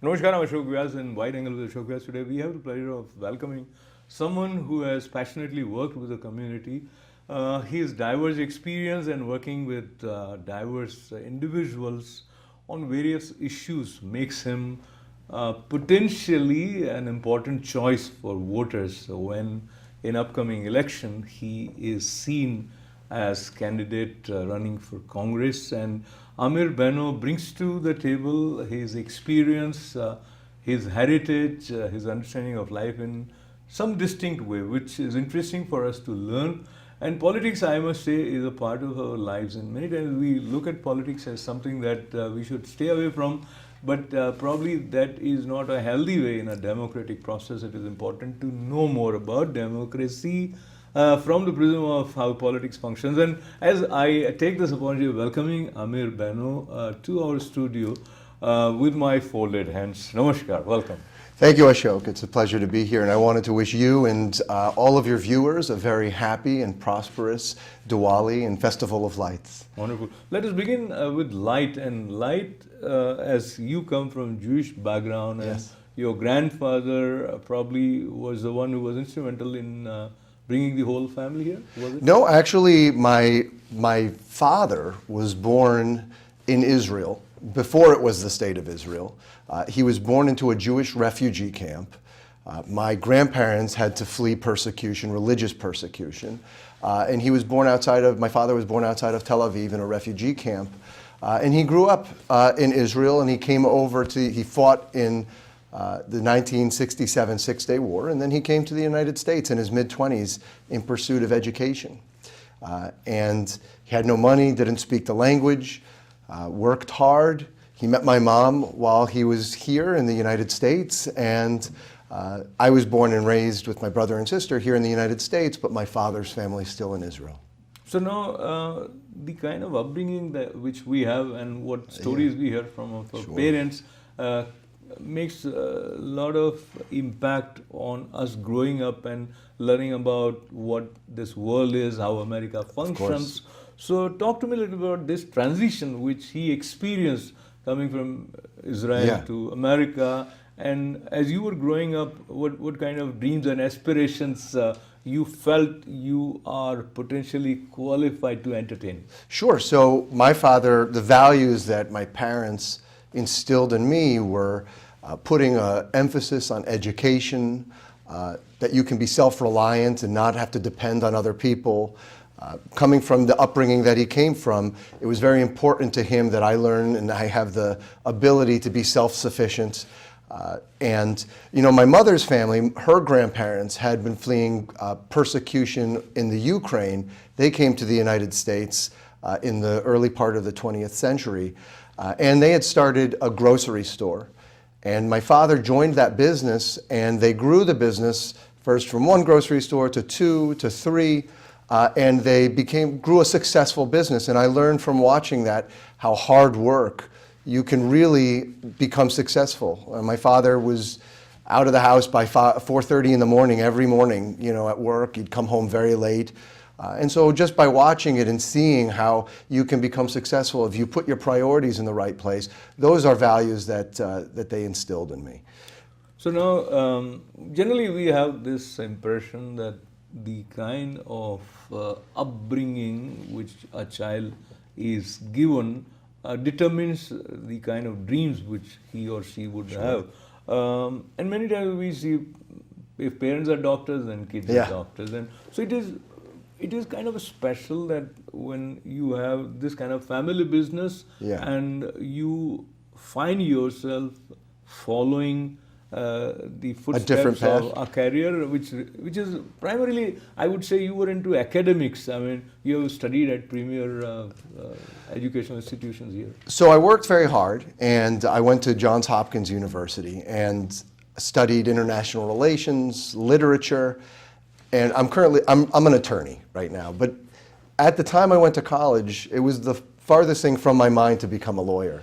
Namaskar, I'm Ashok Vyas and Wide Angle with Ashok Vyas. Today we have the pleasure of welcoming someone who has passionately worked with the community. His diverse experience and working with diverse individuals on various issues makes him potentially an important choice for voters. So when in upcoming election he is seen as candidate running for Congress, and Ameer Benno brings to the table his experience, his heritage, his understanding of life in some distinct way, which is interesting for us to learn. And politics, I must say, is a part of our lives. And many times we look at politics as something that we should stay away from, but probably that is not a healthy way in a democratic process. It is important to know more about democracy from the prism of how politics functions. And as I take this opportunity of welcoming Ameer Benno to our studio with my folded hands. Namaskar, welcome. Thank you, Ashok. It's a pleasure to be here, and I wanted to wish you and all of your viewers a very happy and prosperous Diwali and Festival of Lights. Wonderful. Let us begin with light. And light, as you come from Jewish background, and Yes. your grandfather probably was the one who was instrumental in bringing the whole family here, was it? No, actually, my father was born in Israel before it was the state of Israel. He was born into a Jewish refugee camp. My grandparents had to flee persecution, religious persecution, and my father was born outside of Tel Aviv in a refugee camp. And he grew up in Israel, and he fought in the 1967 Six-Day War, and then he came to the United States in his mid-20s in pursuit of education. And he had no money, didn't speak the language, worked hard. He met my mom while he was here in the United States, and I was born and raised with my brother and sister here in the United States, but my father's family is still in Israel. So now, the kind of upbringing which we have and what stories we hear from our Sure. parents makes a lot of impact on us growing up and learning about what this world is, how America functions. So talk to me a little bit about this transition which he experienced coming from Israel Yeah. to America. And as you were growing up, what kind of dreams and aspirations you felt you are potentially qualified to entertain? Sure. So my father, the values that my parents instilled in me were putting an emphasis on education, that you can be self-reliant and not have to depend on other people. Coming from the upbringing that he came from, it was very important to him that I learn and I have the ability to be self-sufficient. And my mother's family, her grandparents had been fleeing persecution in the Ukraine. They came to the United States in the early part of the 20th century, and they had started a grocery store. And my father joined that business, and they grew the business first from one grocery store to two to three, and they grew a successful business. And I learned from watching that how hard work you can really become successful. My father was out of the house by 4:30 in the morning every morning, at work. He'd come home very late. And so just by watching it and seeing how you can become successful if you put your priorities in the right place, those are values that they instilled in me. So now, generally we have this impression that the kind of upbringing which a child is given determines the kind of dreams which he or she would have. And many times we see if parents are doctors, then kids Yeah. are doctors. And so it is kind of special that when you have this kind of family business Yeah. and you find yourself following the different footsteps of path. a career which is primarily, I would say you were into academics. I mean, you have studied at premier educational institutions here. So I worked very hard, and I went to Johns Hopkins University and studied international relations, literature, and I'm an attorney right now. But at the time I went to college, it was the farthest thing from my mind to become a lawyer.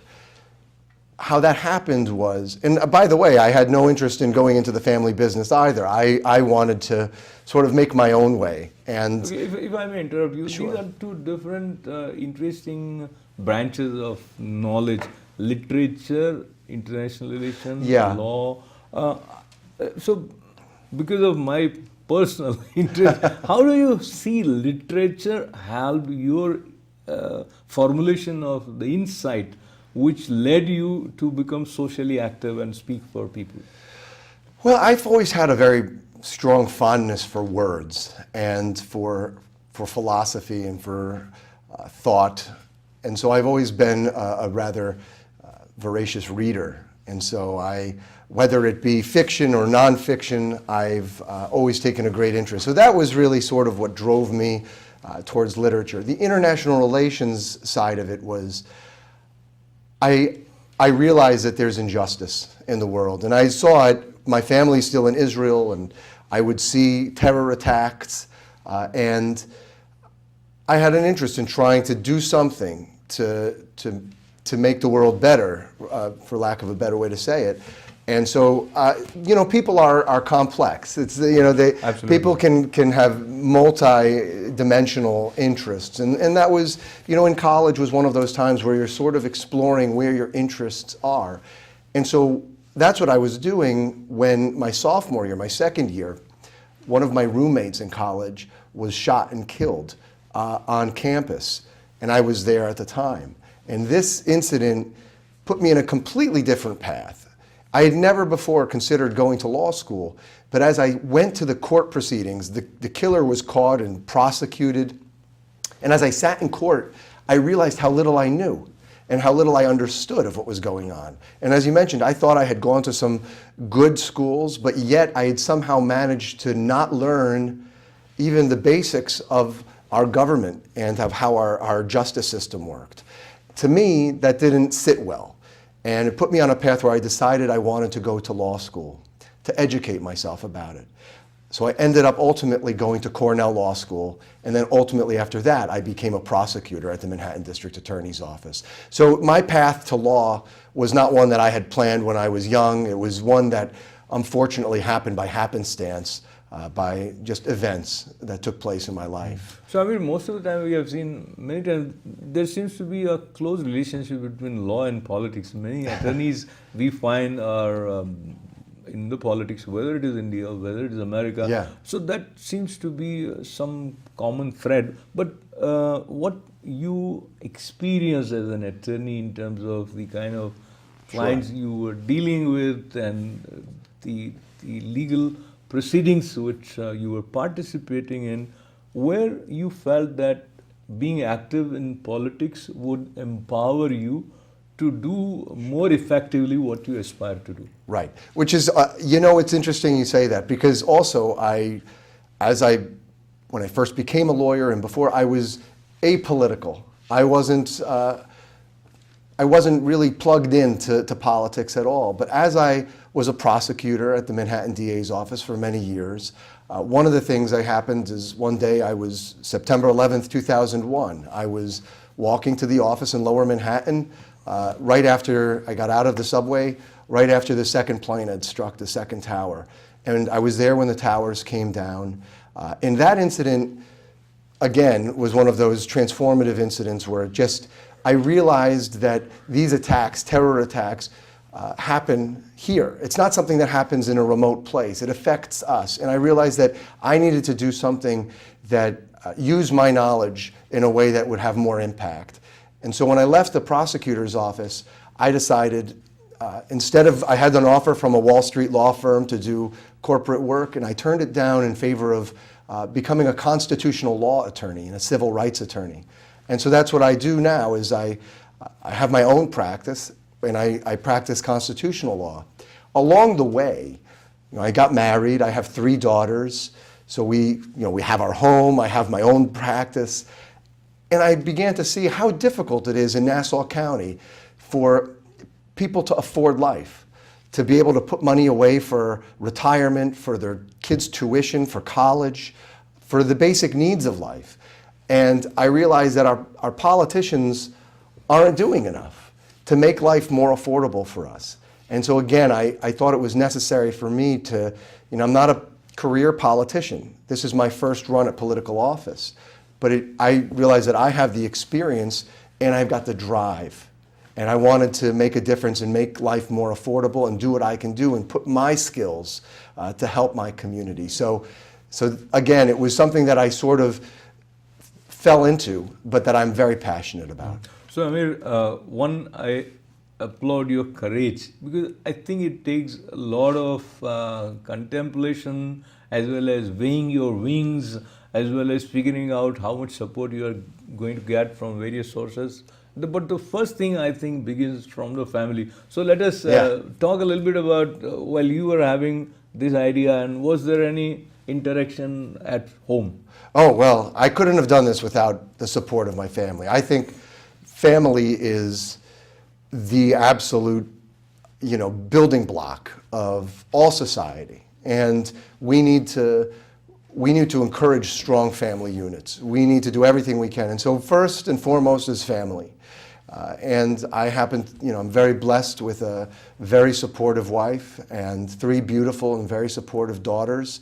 How that happened was, and by the way, I had no interest in going into the family business either. I wanted to sort of make my own way. And Okay, if I may interrupt you, Sure. these are two different interesting branches of knowledge, literature international relations, Yeah. law. So, because of my personal interest, how do you see literature help your formulation of the insight which led you to become socially active and speak for people? Well, I've always had a very strong fondness for words and for philosophy and for thought. And so I've always been a rather voracious reader. And so whether it be fiction or nonfiction, I've always taken a great interest. So that was really sort of what drove me towards literature. The international relations side of it was, I realized that there's injustice in the world. And I saw it. My family's still in Israel, and I would see terror attacks, and I had an interest in trying to do something to make the world better, for lack of a better way to say it. And so, people are complex. It's people can have multi-dimensional interests, and that was, in college was one of those times where you're sort of exploring where your interests are, and so that's what I was doing when my sophomore year, my second year, one of my roommates in college was shot and killed on campus, and I was there at the time. And this incident put me in a completely different path. I had never before considered going to law school, but as I went to the court proceedings, the killer was caught and prosecuted, and as I sat in court, I realized how little I knew and how little I understood of what was going on. And as you mentioned, I thought I had gone to some good schools, but yet I had somehow managed to not learn even the basics of our government and of how our justice system worked. To me, that didn't sit well. And it put me on a path where I decided I wanted to go to law school, to educate myself about it. So I ended up ultimately going to Cornell Law School, and then ultimately after that, I became a prosecutor at the Manhattan District Attorney's Office. So my path to law was not one that I had planned when I was young. It was one that unfortunately happened by happenstance, by just events that took place in my life. So, I mean, most of the time we have seen, many times, there seems to be a close relationship between law and politics. Many attorneys we find are in the politics, whether it is India or whether it is America. Yeah. So that seems to be some common thread. But what you experience as an attorney in terms of the kind of clients you were dealing with and the legal proceedings which you were participating in, where you felt that being active in politics would empower you to do more effectively what you aspire to do. Right, which is, it's interesting you say that, because also when I first became a lawyer and before, I was apolitical. I wasn't really plugged into politics at all. But as I was a prosecutor at the Manhattan DA's office for many years, one of the things that happened is one day September 11th, 2001, I was walking to the office in Lower Manhattan right after I got out of the subway, right after the second plane had struck the second tower. And I was there when the towers came down. And that incident, again, was one of those transformative incidents where I realized that these attacks, terror attacks, happen here. It's not something that happens in a remote place. It affects us. And I realized that I needed to do something that used my knowledge in a way that would have more impact. And so when I left the prosecutor's office, I decided, I had an offer from a Wall Street law firm to do corporate work, and I turned it down in favor of becoming a constitutional law attorney and a civil rights attorney. And so that's what I do now, is I have my own practice, and I practice constitutional law. Along the way, I got married, I have 3 daughters, so we have our home, I have my own practice, and I began to see how difficult it is in Nassau County for people to afford life, to be able to put money away for retirement, for their kids' tuition, for college, for the basic needs of life. And I realized that our politicians aren't doing enough to make life more affordable for us. And so again, I thought it was necessary for me to, I'm not a career politician. This is my first run at political office. But I realized that I have the experience and I've got the drive. And I wanted to make a difference and make life more affordable and do what I can do and put my skills to help my community. So again, it was something that I sort of fell into, but that I'm very passionate about. So Amir, I applaud your courage, because I think it takes a lot of contemplation, as well as weighing your wings, as well as figuring out how much support you are going to get from various sources. But the first thing I think begins from the family. So let us talk a little bit about while you were having this idea, and was there any interaction at home? Oh, well, I couldn't have done this without the support of my family. I think family is the absolute, building block of all society. And we need to encourage strong family units. We need to do everything we can. And so first and foremost is family. And I'm very blessed with a very supportive wife and 3 beautiful and very supportive daughters.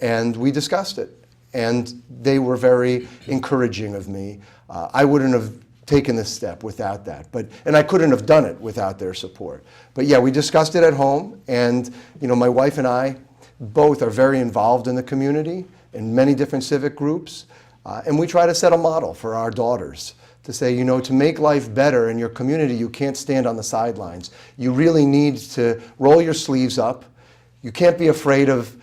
And we discussed it. And they were very encouraging of me. I wouldn't have taken this step without that. And I couldn't have done it without their support. But yeah, we discussed it at home. And, my wife and I both are very involved in the community in many different civic groups. And we try to set a model for our daughters to say, to make life better in your community, you can't stand on the sidelines. You really need to roll your sleeves up. You can't be afraid of,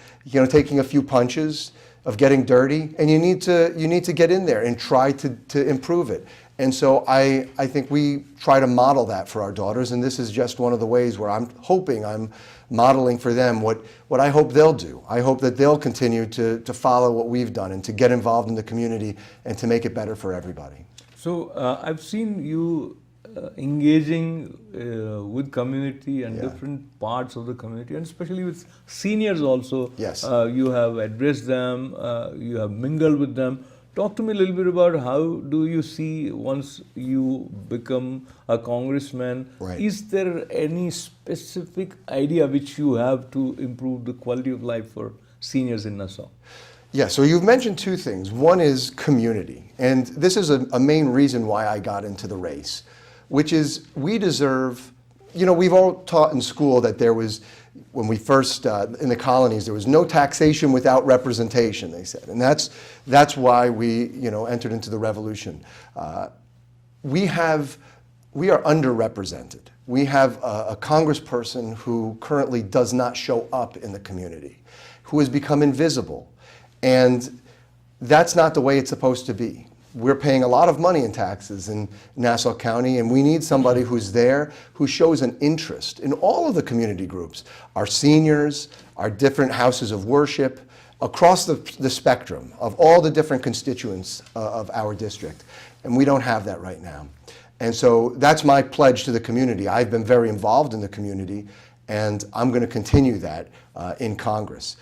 taking a few punches, of getting dirty, and you need to get in there and try to improve it. And so I think we try to model that for our daughters, and this is just one of the ways where I'm hoping I'm modeling for them what I hope they'll do. I hope that they'll continue to follow what we've done and to get involved in the community and to make it better for everybody. So I've seen you engaging with community and different parts of the community, and especially with seniors also. Yes. You have addressed them, you have mingled with them. Talk to me a little bit about how do you see once you become a congressman, Right. Is there any specific idea which you have to improve the quality of life for seniors in Nassau? Yeah, so you've mentioned 2 things. One is community, and this is a main reason why I got into the race, which is we deserve, we've all taught in school that there was, when we first, in the colonies, there was no taxation without representation, they said. And that's why we, entered into the revolution. We are underrepresented. We have a congressperson who currently does not show up in the community, who has become invisible. And that's not the way it's supposed to be. We're paying a lot of money in taxes in Nassau County, and we need somebody who's there, who shows an interest in all of the community groups, our seniors, our different houses of worship, across the spectrum of all the different constituents of our district. And we don't have that right now. And so that's my pledge to the community. I've been very involved in the community, and I'm going to continue that in Congress.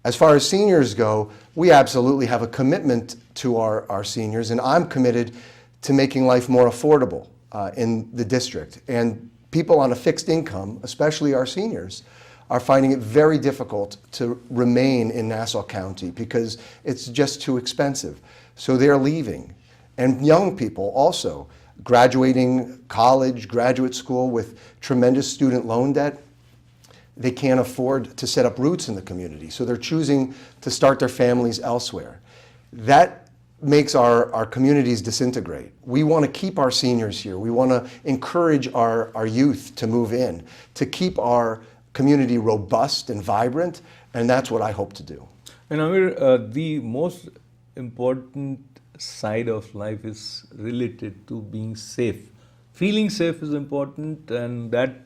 As far as seniors go, we absolutely have a commitment to our seniors, and I'm committed to making life more affordable in the district. And people on a fixed income, especially our seniors, are finding it very difficult to remain in Nassau County because it's just too expensive. So they're leaving. And young people also, graduating college, graduate school with tremendous student loan debt, they can't afford to set up roots in the community. So they're choosing to start their families elsewhere. That makes our communities disintegrate. We want to keep our seniors here. We want to encourage our youth to move in, to keep our community robust and vibrant, and that's what I hope to do. And Amir, the most important side of life is related to being safe. Feeling safe is important, and that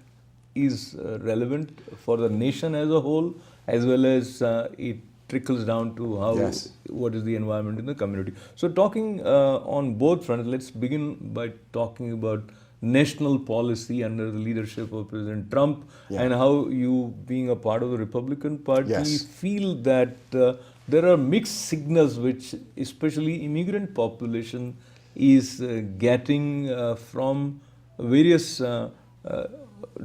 is relevant for the nation as a whole, as well as it trickles down to how what is the environment in the community. So talking on both fronts, let's begin by talking about national policy under the leadership of President Trump and how you, being a part of the Republican Party, feel that there are mixed signals which especially immigrant population is getting from various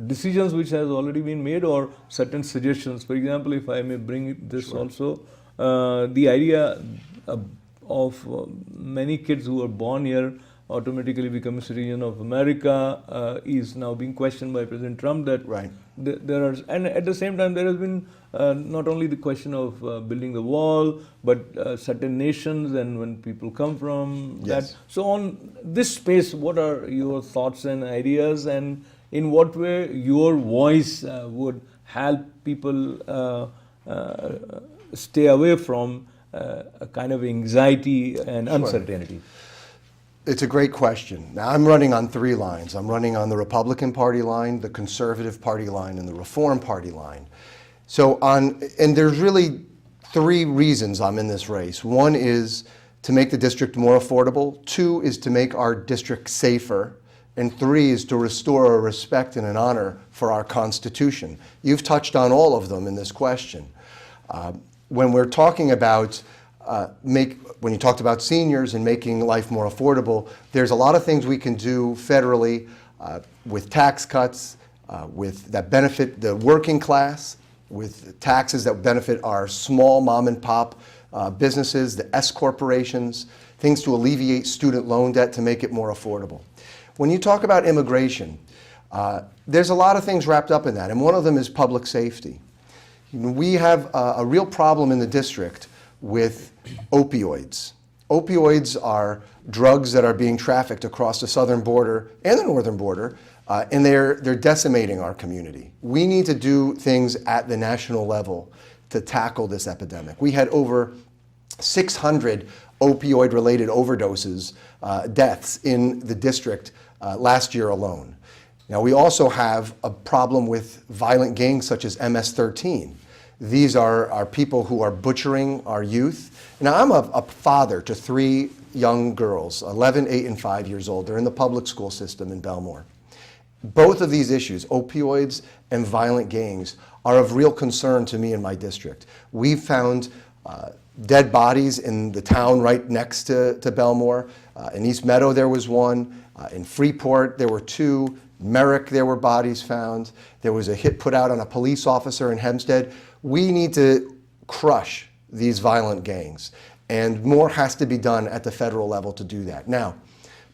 decisions which has already been made or certain suggestions. For example, if I may bring this also, the idea of many kids who are born here automatically become a citizen of America is now being questioned by President Trump. That Right. there are, and at the same time, there has been not only the question of building the wall, but certain nations and when people come from Yes. that. So on this space, what are your thoughts and ideas, and in what way your voice would help people stay away from a kind of anxiety and uncertainty? It's a great question. Now, I'm running on three lines. I'm running on the Republican Party line, the Conservative Party line, and the Reform Party line. And there's really three reasons I'm in this race. One is to make the district more affordable. Two is to make our district safer. And three is to restore a respect and an honor for our Constitution. You've touched on all of them in this question. When we're talking about when you talked about seniors and making life more affordable, there's a lot of things we can do federally with tax cuts, that benefit the working class, with taxes that benefit our small mom and pop businesses, the S corporations, things to alleviate student loan debt to make it more affordable. When you talk about immigration, there's a lot of things wrapped up in that, and one of them is public safety. We have a real problem in the district with opioids. Opioids are drugs that are being trafficked across the southern border and the northern border, and they're decimating our community. We need to do things at the national level to tackle this epidemic. We had over 600 opioid-related overdoses, deaths in the district last year alone. Now, we also have a problem with violent gangs such as MS-13. These are people who are butchering our youth. Now, I'm a father to three young girls, 11, 8, and 5 years old. They're in the public school system in Belmore. Both of these issues, opioids and violent gangs, are of real concern to me in my district. We've found dead bodies in the town right next to Belmore. In East Meadow, there was one. In Freeport, there were two. Merrick, there were bodies found. There was a hit put out on a police officer in Hempstead. We need to crush these violent gangs, and more has to be done at the federal level to do that. Now,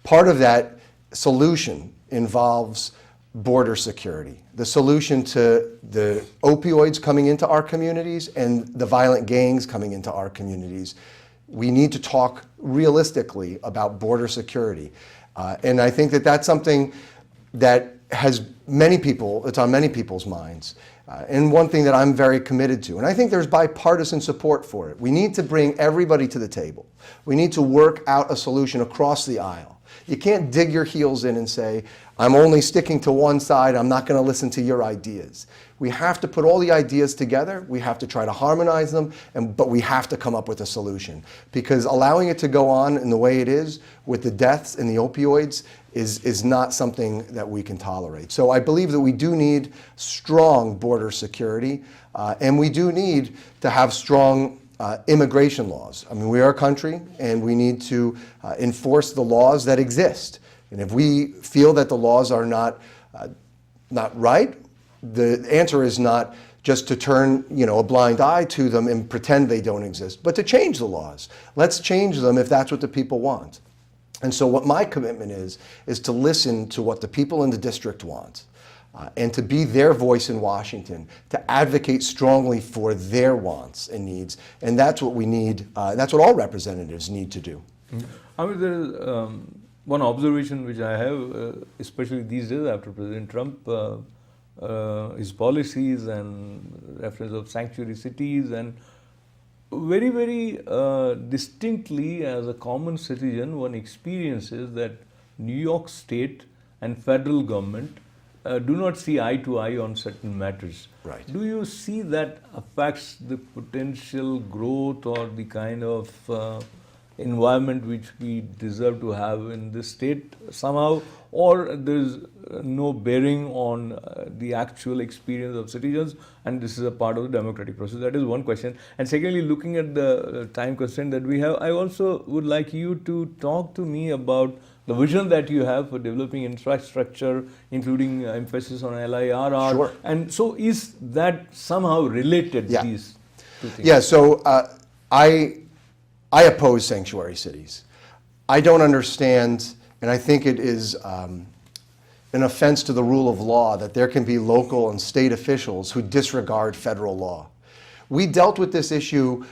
part of that solution involves border security. The solution to the opioids coming into our communities and the violent gangs coming into our communities. We need to talk realistically about border security. And I think that that's something that has it's on many people's minds. And one thing that I'm very committed to, and I think there's bipartisan support for it. We need to bring everybody to the table. We need to work out a solution across the aisle. You can't dig your heels in and say, I'm only sticking to one side, I'm not going to listen to your ideas. We have to put all the ideas together, we have to try to harmonize them, but we have to come up with a solution. Because allowing it to go on in the way it is, with the deaths and the opioids, is not something that we can tolerate. So I believe that we do need strong border security, and we do need to have strong immigration laws. I mean, we are a country, and we need to enforce the laws that exist. And if we feel that the laws are not right, the answer is not just to turn a blind eye to them and pretend they don't exist, but to change the laws. Let's change them if that's what the people want. And so what my commitment is to listen to what the people in the district want, and to be their voice in Washington, to advocate strongly for their wants and needs. And that's what we need, that's what all representatives need to do. I mean, there is one observation which I have, especially these days after President Trump, his policies and reference of sanctuary cities, and very, very distinctly as a common citizen, one experiences that New York State and federal government do not see eye to eye on certain matters. Right. Do you see that affects the potential growth or the kind of environment which we deserve to have in this state somehow, or there's no bearing on the actual experience of citizens, and this is a part of the democratic process? That is one question. And secondly, looking at the time constraint that we have, I also would like you to talk to me about the vision that you have for developing infrastructure, including emphasis on LIRR. Sure. And so is that somehow related, Yeah. these two things? Yeah, so I oppose sanctuary cities. I don't understand, And I think it is an offense to the rule of law that there can be local and state officials who disregard federal law. We dealt with this issue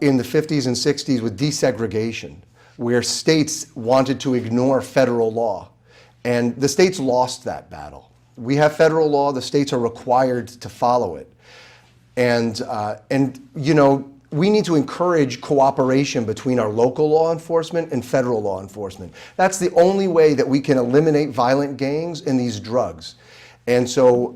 in the 50s and 60s with desegregation, where states wanted to ignore federal law. And the states lost that battle. We have federal law, the states are required to follow it. And you know, we need to encourage cooperation between our local law enforcement and federal law enforcement. That's the only way that we can eliminate violent gangs and these drugs. And so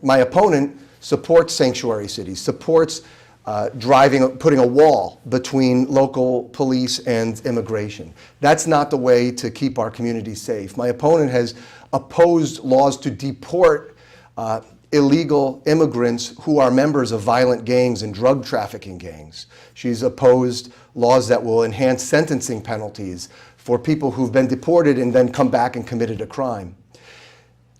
my opponent supports sanctuary cities, supports putting a wall between local police and immigration. That's not the way to keep our communities safe. My opponent has opposed laws to deport illegal immigrants who are members of violent gangs and drug trafficking gangs. She's opposed laws that will enhance sentencing penalties for people who've been deported and then come back and committed a crime.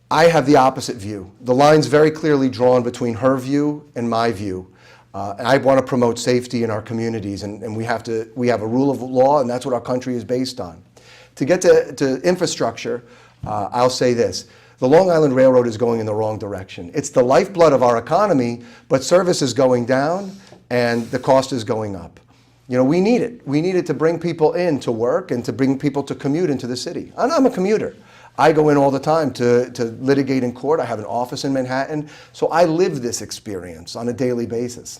I have the opposite view. The line's very clearly drawn between her view and my view. And I want to promote safety in our communities, and we have a rule of law, and that's what our country is based on. To get to infrastructure, I'll say this. The Long Island Railroad is going in the wrong direction. It's the lifeblood of our economy, but service is going down and the cost is going up. You know, we need it. We need it to bring people in to work and to bring people to commute into the city. And I'm a commuter. I go in all the time to litigate in court. I have an office in Manhattan, so I live this experience on a daily basis.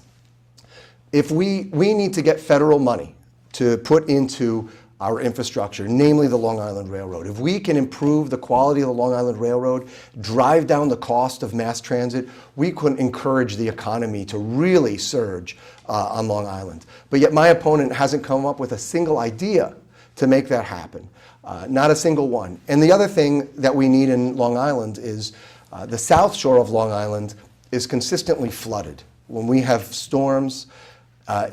If we need to get federal money to put into our infrastructure, namely the Long Island Railroad. If we can improve the quality of the Long Island Railroad, drive down the cost of mass transit, we can encourage the economy to really surge on Long Island. But yet my opponent hasn't come up with a single idea to make that happen. Not a single one. And the other thing that we need in Long Island is the south shore of Long Island is consistently flooded. When we have storms,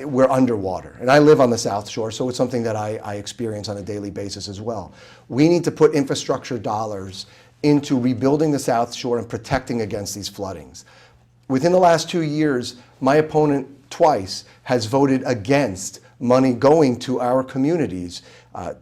we're underwater. And I live on the South Shore, so it's something that I experience on a daily basis as well. We need to put infrastructure dollars into rebuilding the South Shore and protecting against these floodings. Within the last 2 years, my opponent twice has voted against money going to our communities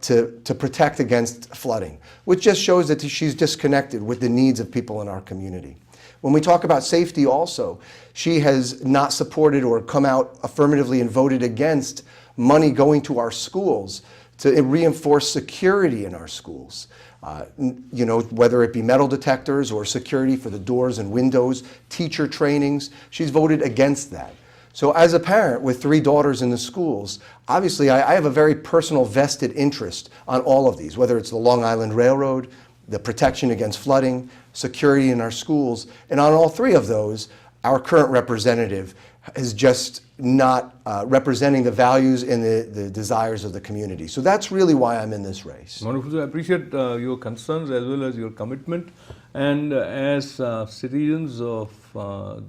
to protect against flooding, which just shows that she's disconnected with the needs of people in our community. When we talk about safety also, she has not supported or come out affirmatively and voted against money going to our schools to reinforce security in our schools. You know, whether it be metal detectors or security for the doors and windows, teacher trainings, she's voted against that. So as a parent with 3 daughters in the schools, obviously I have a very personal vested interest on all of these, whether it's the Long Island Railroad, the protection against flooding, security in our schools, and on all 3 of those, our current representative is just not representing the values and the desires of the community. So that's really why I'm in this race. Wonderful. So I appreciate your concerns as well as your commitment. And as citizens of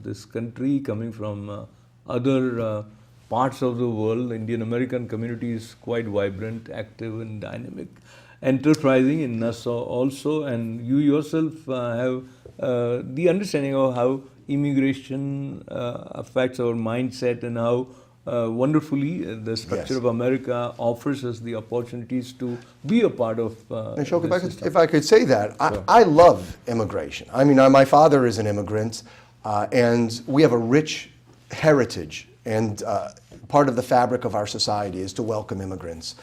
this country coming from other parts of the world, Indian American community is quite vibrant, active and dynamic. Enterprising in Nassau also, and you yourself have the understanding of how immigration affects our mindset and how wonderfully the structure of America offers us the opportunities to be a part of Ashok, if I could say that, I love immigration. I mean, my father is an immigrant, and we have a rich heritage, and part of the fabric of our society is to welcome immigrants.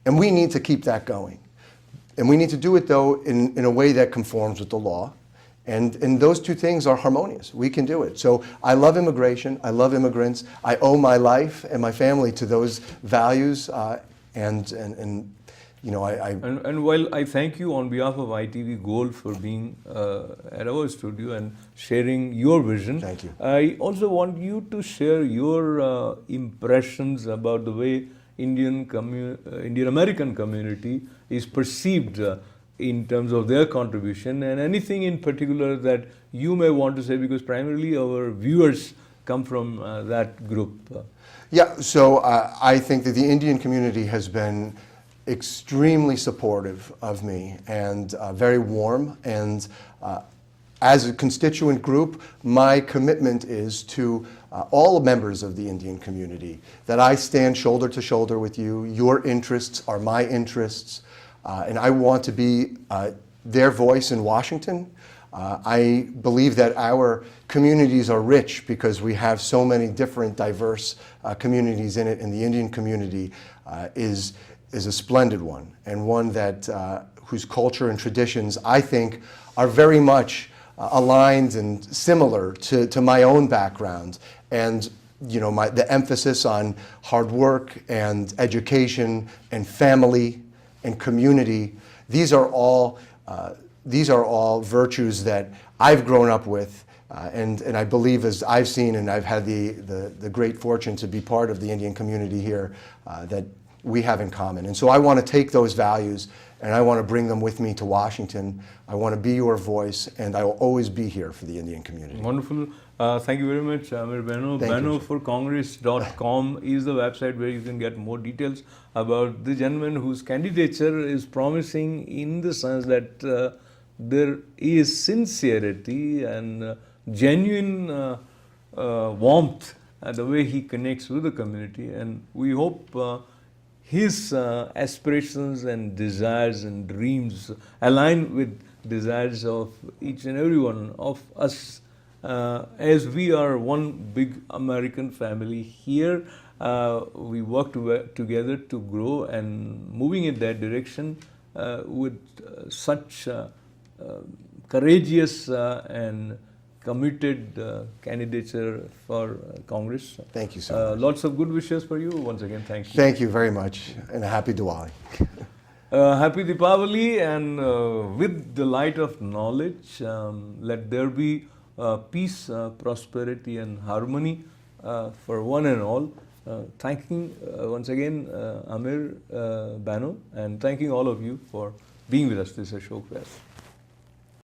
And we need to keep that going. And we need to do it, though, in a way that conforms with the law. And those 2 things are harmonious. We can do it. So I love immigration. I love immigrants. I owe my life and my family to those values. And you know, And while I thank you on behalf of ITV Gold for being at our studio and sharing your vision, thank you. I also want you to share your impressions about the way Indian American community is perceived in terms of their contribution, and anything in particular that you may want to say, because primarily our viewers come from that group. Yeah, so I think that the Indian community has been extremely supportive of me and very warm, and as a constituent group, my commitment is to all members of the Indian community that I stand shoulder to shoulder with you. Your interests are my interests. and I want to be their voice in Washington. I believe that our communities are rich because we have so many different diverse communities in it, and the Indian community is a splendid one, and one that whose culture and traditions I think are very much aligned and similar to my own background. And you know, the emphasis on hard work and education and family and community, these are all virtues that I've grown up with, and I believe, as I've seen, and I've had the great fortune to be part of the Indian community here, that we have in common. And so I want to take those values and I want to bring them with me to Washington. I want to be your voice, and I will always be here for the Indian community. Wonderful. Thank you very much, Ameer Benno. BennoForCongress.com is the website where you can get more details about the gentleman whose candidature is promising, in the sense that there is sincerity and genuine warmth the way he connects with the community, and we hope his aspirations and desires and dreams align with desires of each and every one of us, as we are one big American family here. We work together to grow and moving in that direction with such courageous and committed candidature for Congress. Thank you so much. Lots of good wishes for you. Once again, thank you. Thank you very much, and a happy Diwali. Happy Deepavali, and with the light of knowledge, let there be peace, prosperity and harmony for one and all. Thanking once again Ameer Benno, and thanking all of you for being with us. This is Ashok Vyas.